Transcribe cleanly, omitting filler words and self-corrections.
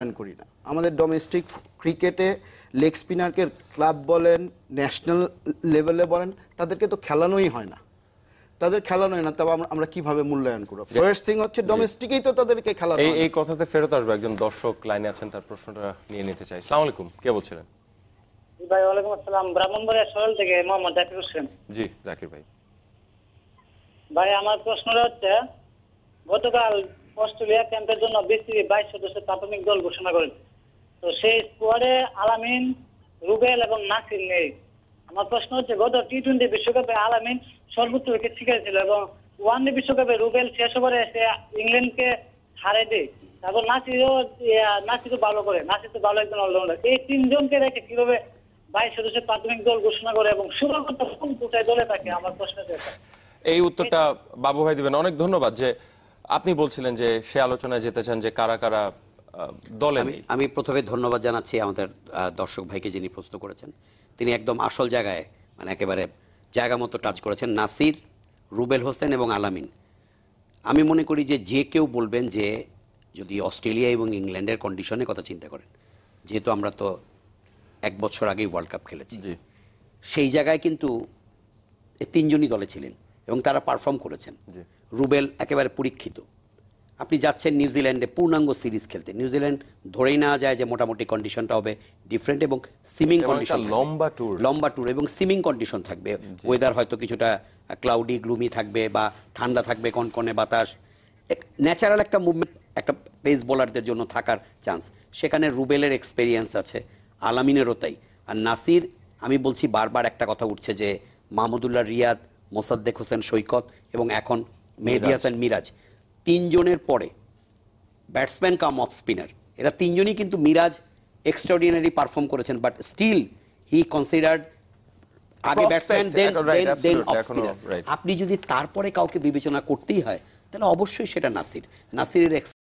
করি না। আমাদের ডোমেস্টিক ক্রিকেটে লেগ স্পিনারকে ক্লাব বলেন, ন্যাশনাল লেভেলে বলেন, তাদেরকে তো খেলানোই হয় না। তাদের খেলানোই না, তবে আমরা কিভাবে মূল্যায়ন করব? ফার্স্ট থিং হচ্ছে ডোমেস্টিকেই তো তাদেরকে খেলানো হয়। এই কথাতে ফেরত আসবে, একজন দর্শক লাইনে আছেন, তার প্রশ্নটা নিয়ে নিতে চাই। আসসালামু আলাইকুম, কে বলছিলেন? ভাই ওয়ালাইকুম আসসালাম, ব্রাহ্মণবাড়িয়া সরল থেকে মোহাম্মদ জাকির হোসেন। জি জাকির ভাই। ভাই আমার প্রশ্নটা হচ্ছে, গতকাল অস্ট্রেলিয়া ক্যাম্পের জন্য বিসিবি 22 সদস্যের প্রাথমিক দল ঘোষণা করেছে। তো সেই স্কোয়াডে আলামিন, রুবেল এবং নাসির নেই। আমার প্রশ্ন হচ্ছে, গত টি-20 বিশ্বকাপে আলামিন সর্বোচ্চ উইকেট শিকারী ছিল এবং ওয়ানডে বিশ্বকাপে রুবেল শেষ ওভারে এসে ইংল্যান্ডকে হারিয়ে দেয়। তারপর নাসিরও ভালো করে, নাসির তো ভালো একজন অলরাউন্ডার। এই তিনজনকে রেখে কিভাবে 22 সদস্যের প্রাথমিক দল ঘোষণা করে এবং সুরক্ষিত কোন কোটায় দলে থাকে? আমার প্রশ্ন হচ্ছে এই উত্তরটা বাবু ভাই দিবেন। অনেক ধন্যবাদ। যে আপনি বলছিলেন যে সে আলোচনায় যেতে চান যে কারা কারা দলে নেই। আমি প্রথমে ধন্যবাদ জানাচ্ছি আমাদের দর্শক ভাইকে, যিনি প্রশ্ন করেছেন। তিনি একদম আসল জায়গায়, মানে একেবারে জায়গা মতো টাচ করেছেন। নাসির, রুবেল হোসেন এবং আলামিন, আমি মনে করি যে যে কেউ বলবেন যে যদি অস্ট্রেলিয়া এবং ইংল্যান্ডের কন্ডিশনের কথা চিন্তা করেন, যেহেতু আমরা তো 1 বছর আগেই ওয়ার্ল্ড কাপ খেলেছি, সেই জায়গায় কিন্তু তিনজনই দলে ছিলেন এবং তারা পারফর্ম করেছেন। রুবেল একেবারে পরীক্ষিত। আপনি যাচ্ছেন নিউজিল্যান্ডে পূর্ণাঙ্গ সিরিজ খেলতে, নিউজিল্যান্ড ধরেই নেওয়া যায় যে মোটামুটি কন্ডিশনটা হবে ডিফারেন্ট এবং সিমিং কন্ডিশন, লম্বা ট্যুর এবং সিমিং কন্ডিশন থাকবে। ওয়েদার হয়তো কিছুটা ক্লাউডি গ্লুমি থাকবে বা ঠান্ডা থাকবে, কনকনে বাতাস, ন্যাচারাল একটা মুভমেন্ট একটা পেস বোলারদের জন্য থাকার চান্স। সেখানে রুবেলের এক্সপেরিয়েন্স আছে, আলামিনেরও তাই। আর নাসির, আমি বলছি বারবার একটা কথা উঠছে যে মাহমুদুল্লাহ রিয়াদ, মোসাদ্দেক হোসেন সৈকত এবং এখন মেহেদী হাসান মিরাজ, তিনজনের পরে ব্যাটসম্যান কাম অফ স্পিনার, এরা তিনজনই কিন্তু মিরাজ এক্সট্রাঅর্ডিনারি পারফর্ম করেছেন, বাট স্টিল হি কনসিডার্ড আগে ব্যাটসম্যান দেন অফ স্পিনার। আপনি যদি তারপরে কাউকে বিবেচনা করতেই হয় তাহলে অবশ্যই সেটা নাসিরের